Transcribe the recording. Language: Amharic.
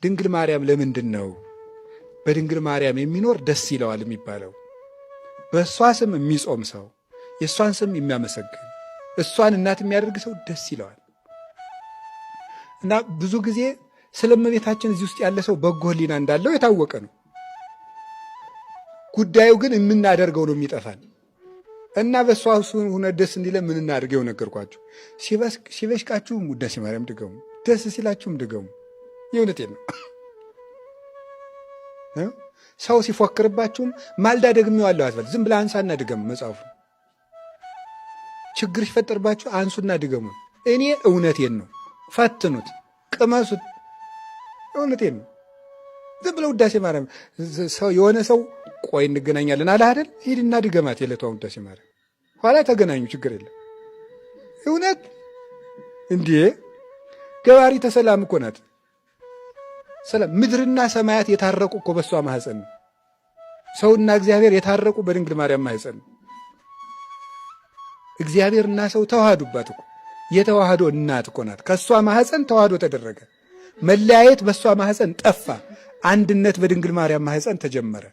ድንግል ማርያም ለምንድነው በድንግል ማርያም የሚኖር ደስ ይለዋል የሚባለው? በእሷ ስም የሚጾም ሰው፣ የእሷን ስም የሚያመሰግን፣ እሷን እናት የሚያደርግ ሰው ደስ ይለዋል። እና ብዙ ጊዜ ስለ እመቤታችን እዚህ ውስጥ ያለ ሰው በጎ ሕሊና እንዳለው የታወቀ ነው። ጉዳዩ ግን የምናደርገው ነው የሚጠፋን። እና በእሷ ሁነ ደስ እንዲለ ምን እናድርገው ነገርኳችሁ። ሲበሽቃችሁም ውዳሴ ማርያም ድገሙ፣ ደስ ሲላችሁም ድገሙ። የእውነቴን ነው። ሰው ሲፎክርባችሁም ማልዳ ደግሜዋለሁ አትበል። ዝም ብለህ አንሳና ድገም። መጽሐፉ ችግር ሲፈጠርባችሁ አንሱና ድገሙ። እኔ እውነቴን ነው። ፈትኑት፣ ቅመሱት። እውነቴን ነው። ዝም ብለው ውዳሴ ማርያም የሆነ ሰው ቆይ እንገናኛለን አለ አይደል? ሂድና ድገማት የዕለቷን ውዳሴ ማርያም፣ ኋላ ተገናኙ፣ ችግር የለም። እውነት እንዴ ገባሪተ ሰላም እኮ ናት። ሰላም ምድርና ሰማያት የታረቁ እኮ በሷ ማህፀን ነው። ሰውና እግዚአብሔር የታረቁ በድንግል ማርያም ማህፀን ነው። እግዚአብሔርና ሰው ተዋህዱባት እኮ የተዋህዶ እናት እኮ ናት። ከሷ ማህፀን ተዋህዶ ተደረገ። መለያየት በሷ ማህፀን ጠፋ። አንድነት በድንግል ማርያም ማህፀን ተጀመረ።